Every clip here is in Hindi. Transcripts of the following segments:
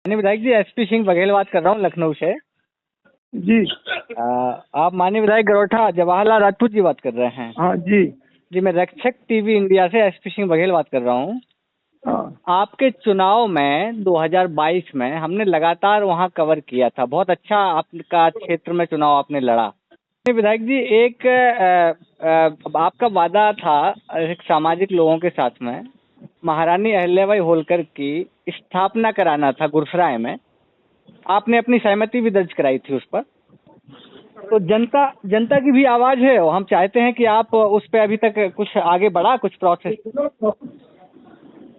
माननीय विधायक जी, एसपी सिंह बघेल बात कर रहा हूँ लखनऊ से। जी। आप माननीय विधायक गरोठा जवाहरलाल राजपूत जी बात कर रहे हैं? हाँ जी। जी, मैं रक्षक टीवी इंडिया से एसपी सिंह बघेल बात कर रहा हूँ। हाँ। आपके चुनाव में 2022 में हमने लगातार वहाँ कवर किया था, बहुत अच्छा आपका क्षेत्र में चुनाव आपने लड़ा। विधायक जी, एक आपका वादा था एक सामाजिक लोगों के साथ में, महारानी अहिल्याबाई होलकर की स्थापना कराना था गुरसराय में। आपने अपनी सहमति भी दर्ज कराई थी उस पर। तो जनता की भी आवाज है और हम चाहते हैं कि आप उस पे अभी तक कुछ आगे बढ़ा, कुछ प्रोसेस।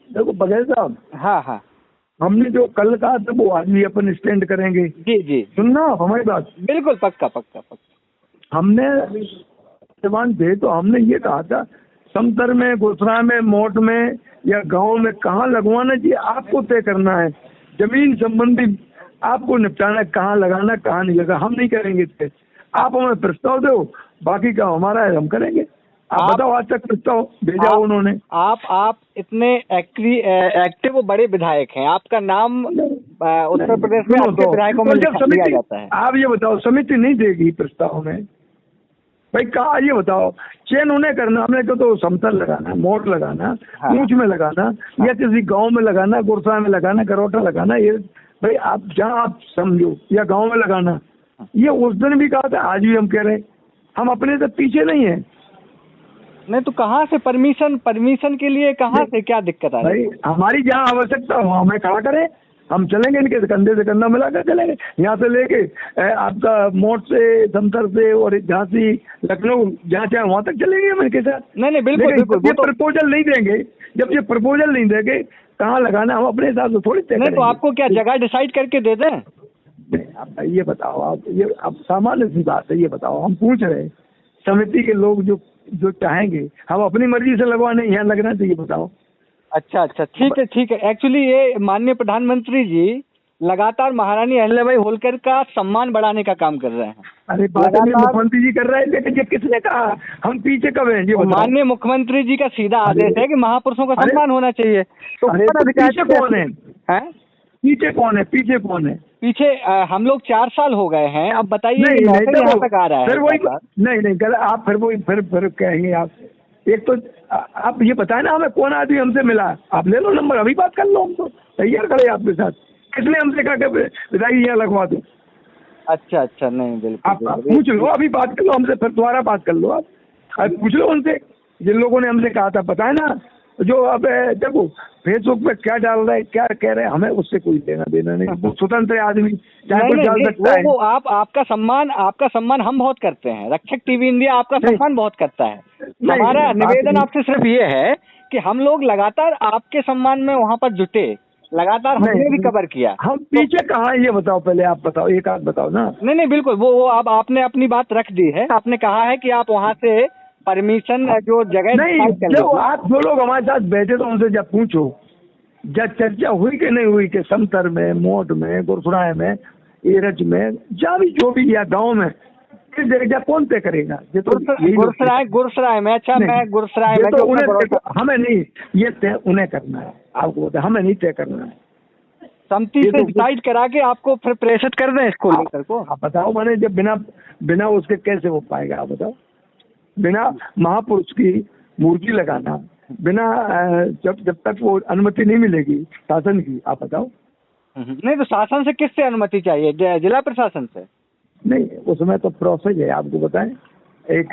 देखो बघेल साहब, हाँ हाँ, हमने जो कल कहा था वो आज भी अपन स्टैंड करेंगे। जी जी, सुनना हमारी बात। बिल्कुल, पक्का पक्का पक्का। हमने जवान थे तो हमने ये कहा था समतर में, गुरसराय में, मोट में या गांव में कहाँ लगवाना चाहिए आपको तय करना है। जमीन संबंधी आपको निपटाना है, कहाँ लगाना कहाँ नहीं लगा, हम नहीं करेंगे तय। आप हमें प्रस्ताव दो, बाकी का हमारा है, हम करेंगे। आप बताओ, आज तक प्रस्ताव भेजा उन्होंने? आप इतने एक्टिव बड़े विधायक हैं, आपका नाम उत्तर प्रदेश में अच्छे विधायकों में लिया जाता है। आप ये बताओ, समिति नहीं देगी प्रस्ताव में? भाई कहा, ये बताओ, चयन उन्हें करना, हमने कहा तो समतल लगाना, मोट लगाना, ऊंच में लगाना, या किसी गांव में लगाना, गुरसराय में लगाना, गरोठा लगाना, ये भाई आप जहाँ आप समझो, या गांव में लगाना। ये उस दिन भी कहा था, आज भी हम कह रहे हैं, हम अपने से पीछे नहीं है। नहीं तो कहाँ से परमिशन के लिए कहाँ से क्या दिक्कत है? भाई हमारी जहाँ आवश्यकता हो हमें खड़ा करें, हम चलेंगे, इनके कंधे से कंधा मिलाकर चलेंगे। यहाँ से लेके आपका मोट से, समतर से और झांसी, लखनऊ, जहाँ चाहे वहाँ तक चलेंगे हम इनके साथ। नहीं बिल्कुल बिल्कुल। ये प्रपोजल नहीं देंगे, जब ये प्रपोजल नहीं देंगे कहाँ लगाना, हम अपने हिसाब से थोड़ी तय करेंगे। तो आपको क्या जगह डिसाइड करके दे दें? आप ये बताओ, आप ये अब सामान्य सी बात है, ये बताओ, हम पूछ रहे हैं समिति के लोग जो चाहेंगे, हम अपनी मर्जी से लगवाने, यहाँ लगना चाहिए, बताओ। अच्छा, ठीक है। एक्चुअली ये माननीय प्रधानमंत्री जी लगातार महारानी अहिल्याबाई होलकर का सम्मान बढ़ाने का काम कर रहे हैं। अरे बात मुख्यमंत्री जी कर रहे हैं, लेकिन ये किसने कहा? हम पीछे कब हैं? माननीय मुख्यमंत्री जी का सीधा आदेश है कि महापुरुषों का सम्मान होना चाहिए। तो पीछे कौन है? पीछे कौन है? पीछे हम लोग 4 साल हो गए हैं। अब बताइए यहाँ तक आ रहा है। फिर वही नहीं, आप फिर कहेंगे आप। एक तो आप ये बताए ना हमें कौन आदमी हमसे मिला, आप ले लो नंबर, अभी बात कर लो, हम तो तैयार खड़े आपके साथ। किसने हमसे कहा कि विधायक यहाँ लगवा दो? अच्छा, नहीं बिल्कुल। आप पूछ लो, अभी बात कर लो हमसे, फिर दोबारा बात कर लो। आप पूछ लो उनसे, जिन लोगों ने हमसे कहा था, पता है ना, जो अब देखो फेसबुक पे क्या डाल रहा है, क्या कह रहे हैं, हमें उससे कोई लेना देना नहीं। वो स्वतंत्र आदमी, चाहे कुछ डाल सकता है। वो आपका सम्मान हम बहुत करते हैं। रक्षक टीवी इंडिया आपका सम्मान बहुत करता है। हमारा निवेदन आपसे सिर्फ ये है कि हम लोग लगातार आपके सम्मान में वहाँ पर जुटे, लगातार हमने भी कवर किया। हम पीछे कहाँ, ये बताओ पहले, आप बताओ, एक आध बताओ ना। नहीं बिल्कुल, वो अब आपने अपनी बात रख दी है। आपने कहा है कि आप वहाँ से परमिशन जो जगह नहीं, जब आप जो लोग हमारे साथ बैठे तो उनसे जब पूछो, जब चर्चा हुई कि नहीं हुई कि समतर में, मोट में, गुरसराय में, एरच में, जहाँ भी जो भी, या गाँव में, किस जगह कौन तय करेगा? ये तो गुरसराय में। अच्छा, मैं गुरसराय में तो हमें नहीं, ये तय उन्हें करना है, आपको बताया, हमें नहीं तय करना है। समिति से डिसाइड करा के आपको फिर प्रेषित कर दें इसको लेकर को। आप बताओ, मैंने जब बिना उसके कैसे हो पाएगा? आप बताओ, बिना महापुरुष की मूर्ति लगाना, बिना जब तक वो अनुमति नहीं मिलेगी शासन की, आप बताओ। नहीं तो शासन से किससे अनुमति चाहिए? जिला प्रशासन से? नहीं, उसमें तो प्रोसेस है, आपको बताएं, एक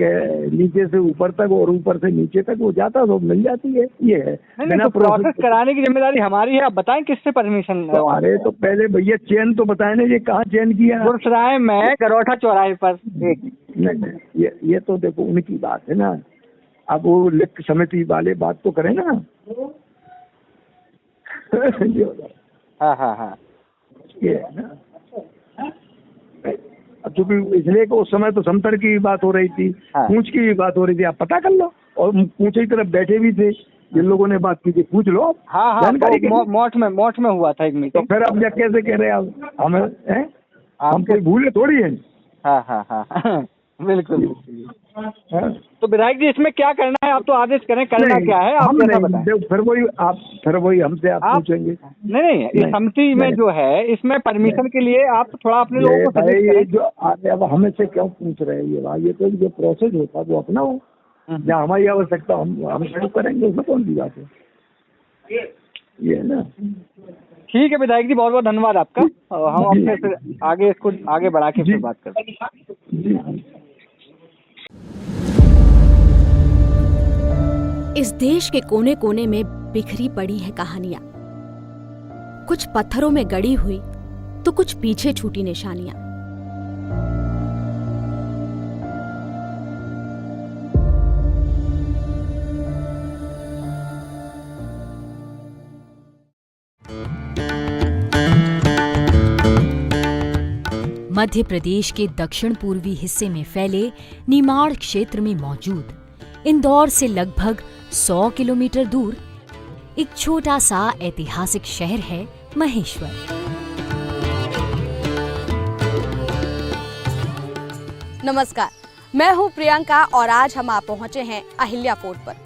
नीचे से ऊपर तक और ऊपर से नीचे तक वो जाता तो मिल जाती है। ये है, नहीं तो प्रोसेस कराने की जिम्मेदारी हमारी है। आप बताएं किससे परमिशन? अरे तो पहले भैया चयन तो बताए ना, ये कहाँ चयन किया? गुरसराय में, गरोठा चौराहे पर। नहीं, ये तो देखो उनकी बात है ना, अब वो लिख समिति वाले बात तो करें ना। हाँ, ये है ना, क्योंकि इसलिए कि उस समय तो समतर की बात हो रही थी, पूंछ की भी बात हो रही थी। आप पता कर लो, और पूंछ की तरफ बैठे भी थे जिन लोगों ने बात की थी, पूछ लो। हाँ, मोट में हुआ था एक मीटिंग। तो फिर अब कैसे कह रहे हैं आप हमें? हम कोई भूले थोड़ी है। हाँ। बिल्कुल बिल्कुल। हाँ? तो विधायक जी इसमें क्या करना है, आप तो आदेश करें, करना नहीं, क्या है आप हम जैसा नहीं, बताएं। देखो, फिर वही हमसे आप पूछेंगे। नहीं इस नहीं, समिति में नहीं, जो है इसमें परमिशन के लिए आप थोड़ा अपने लोगों ये को भाई सजेस्ट ये करें। जो आगे अब हमें से क्यों पूछ रहे हैं ये भाई, ये तो जो प्रोसेस होता है वो अपना हो, जहाँ हमारी आवश्यकता हम शुरू करेंगे, उसमें कौन सी बात है, ये है ना। ठीक है विधायक जी, बहुत बहुत धन्यवाद आपका। और हम जी। अपने फिर आगे इसको आगे बढ़ा के जी। फिर बात करते हैं। जी। इस देश के कोने कोने में बिखरी पड़ी है कहानियां, कुछ पत्थरों में गड़ी हुई तो कुछ पीछे छूटी निशानियां। मध्य प्रदेश के दक्षिण पूर्वी हिस्से में फैले निमाड़ क्षेत्र में मौजूद इंदौर से लगभग 100 किलोमीटर दूर एक छोटा सा ऐतिहासिक शहर है महेश्वर। नमस्कार, मैं हूं प्रियंका और आज हम आप पहुंचे हैं अहिल्या फोर्ट पर।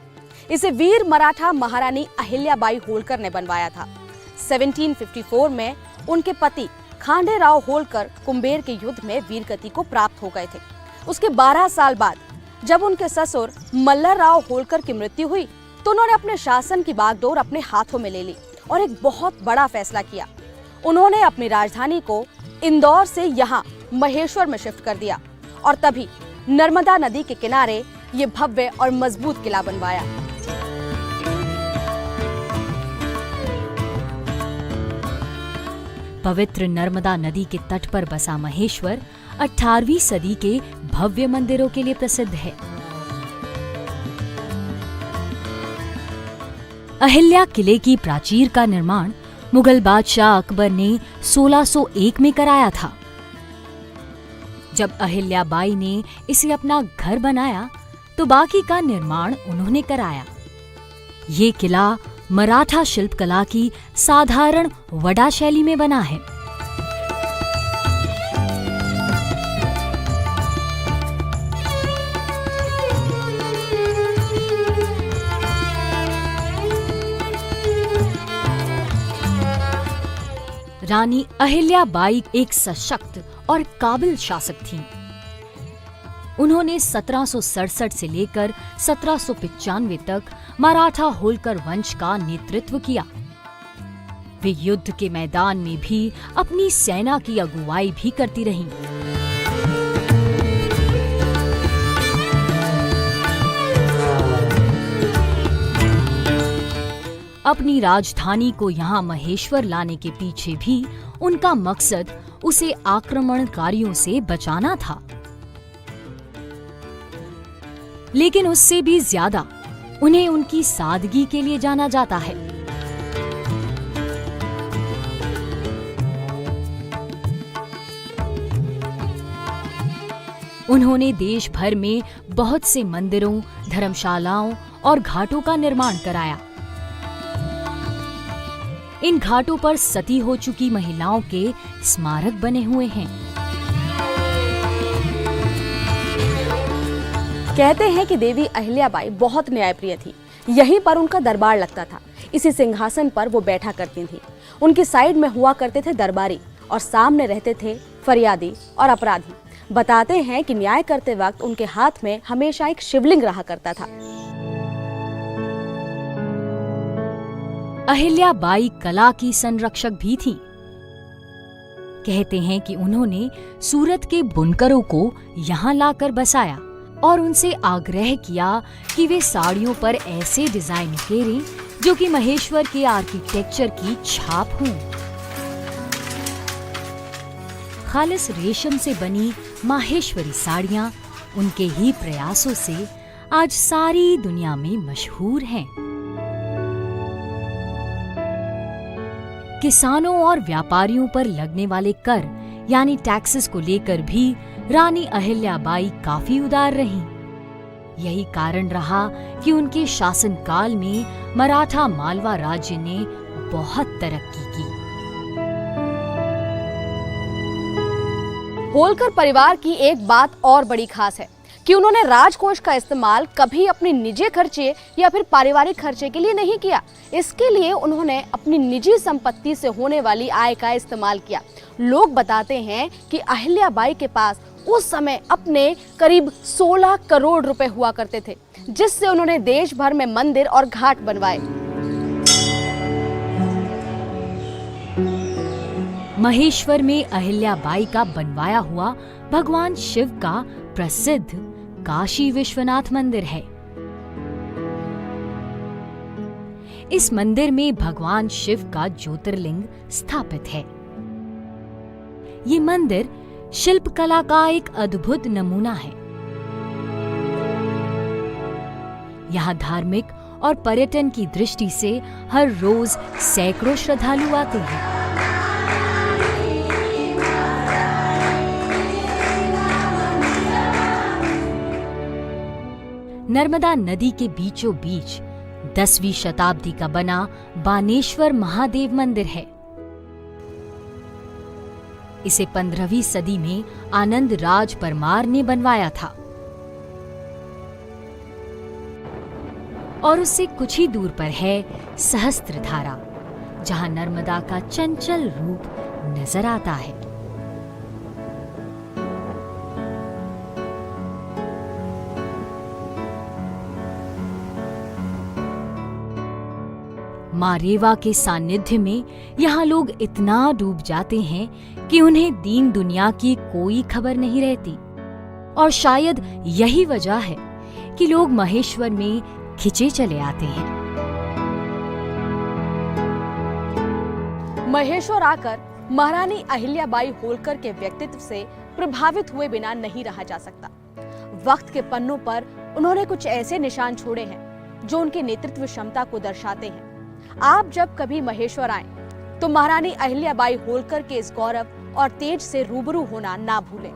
इसे वीर मराठा महारानी अहिल्याबाई होलकर ने बनवाया था। 1754 में उनके पति खांडेराव होलकर कुंभेर के युद्ध में वीरगति को प्राप्त हो गए थे। उसके 12 साल बाद जब उनके ससुर मल्लरराव होलकर की मृत्यु हुई तो उन्होंने अपने शासन की बागडोर अपने हाथों में ले ली और एक बहुत बड़ा फैसला किया। उन्होंने अपनी राजधानी को इंदौर से यहाँ महेश्वर में शिफ्ट कर दिया और तभी नर्मदा नदी के किनारे ये भव्य और मजबूत किला बनवाया। पवित्र नर्मदा नदी के तट पर बसा महेश्वर 18वीं सदी के भव्य मंदिरों के लिए प्रसिद्ध है। अहिल्या किले की प्राचीर का निर्माण मुगल बादशाह अकबर ने 1601 में कराया था। जब अहिल्याबाई ने इसे अपना घर बनाया तो बाकी का निर्माण उन्होंने कराया। ये किला मराठा शिल्पकला की साधारण वडा शैली में बना है। रानी अहिल्याबाई एक सशक्त और काबिल शासक थीं। उन्होंने 1767 से लेकर 1795 तक मराठा होलकर वंश का नेतृत्व किया। वे युद्ध के मैदान में भी अपनी सेना की अगुवाई भी करती रहीं। अपनी राजधानी को यहाँ महेश्वर लाने के पीछे भी उनका मकसद उसे आक्रमणकारियों से बचाना था। लेकिन उससे भी ज्यादा उन्हें उनकी सादगी के लिए जाना जाता है। उन्होंने देश भर में बहुत से मंदिरों, धर्मशालाओं और घाटों का निर्माण कराया। इन घाटों पर सती हो चुकी महिलाओं के स्मारक बने हुए हैं। कहते हैं कि देवी अहिल्याबाई बहुत न्यायप्रिय थी। यहीं पर उनका दरबार लगता था। इसी सिंहासन पर वो बैठा करती थी। उनकी साइड में हुआ करते थे दरबारी और सामने रहते थे फरियादी और अपराधी। बताते हैं कि न्याय करते वक्त उनके हाथ में हमेशा एक शिवलिंग रहा करता था। अहिल्याबाई कला की संरक्षक भी थी। कहते हैं कि उन्होंने सूरत के बुनकरों को यहाँ लाकर बसाया और उनसे आग्रह किया कि वे साड़ियों पर ऐसे डिजाइन उकेरें जो कि महेश्वर के आर्किटेक्चर की छाप हों। खालिस रेशम से बनी माहेश्वरी साड़ियां उनके ही प्रयासों से आज सारी दुनिया में मशहूर हैं। किसानों और व्यापारियों पर लगने वाले कर यानी टैक्सेस को लेकर भी रानी अहिल्याबाई काफी उदार रहीं। यही कारण रहा कि उनके शासनकाल में मराठा मालवा राज्य ने बहुत तरक्की की। होलकर परिवार की एक बात और बड़ी खास है कि उन्होंने राजकोष का इस्तेमाल कभी अपने निजी खर्चे या फिर पारिवारिक खर्चे के लिए नहीं किया। इसके लिए उन्होंने अपनी निजी संपत्ति से होने वाली आय का इस्तेमाल किया। लोग बताते हैं कि अहिल्या बाई के पास उस समय अपने करीब 16 करोड़ रुपए हुआ करते थे, जिससे उन्होंने देश भर में मंदिर और घाट बनवाए। महेश्वर में अहिल्या बाई का बनवाया हुआ भगवान शिव का प्रसिद्ध काशी विश्वनाथ मंदिर है। इस मंदिर में भगवान शिव का ज्योतिर्लिंग स्थापित है। ये मंदिर शिल्पकला का एक अद्भुत नमूना है। यहाँ धार्मिक और पर्यटन की दृष्टि से हर रोज सैकड़ों श्रद्धालु आते हैं। नर्मदा नदी के बीचों बीच 10वीं शताब्दी का बना बानेश्वर महादेव मंदिर है। इसे 15वीं सदी में आनंद राज परमार ने बनवाया था और उससे कुछ ही दूर पर है सहस्त्रधारा, जहां नर्मदा का चंचल रूप नजर आता है। मां रेवा के सानिध्य में यहाँ लोग इतना डूब जाते हैं कि उन्हें दीन दुनिया की कोई खबर नहीं रहती। और शायद यही वजह है कि लोग महेश्वर में खिंचे चले आते हैं। महेश्वर आकर महारानी अहिल्या बाई होलकर के व्यक्तित्व से प्रभावित हुए बिना नहीं रहा जा सकता। वक्त के पन्नों पर उन्होंने कुछ ऐसे निशान छोड़े हैं जो उनके नेतृत्व क्षमता को दर्शाते हैं। आप जब कभी महेश्वर आएं, तो महारानी अहिल्या बाई होलकर के इस गौरव और तेज से रूबरू होना ना भूलें।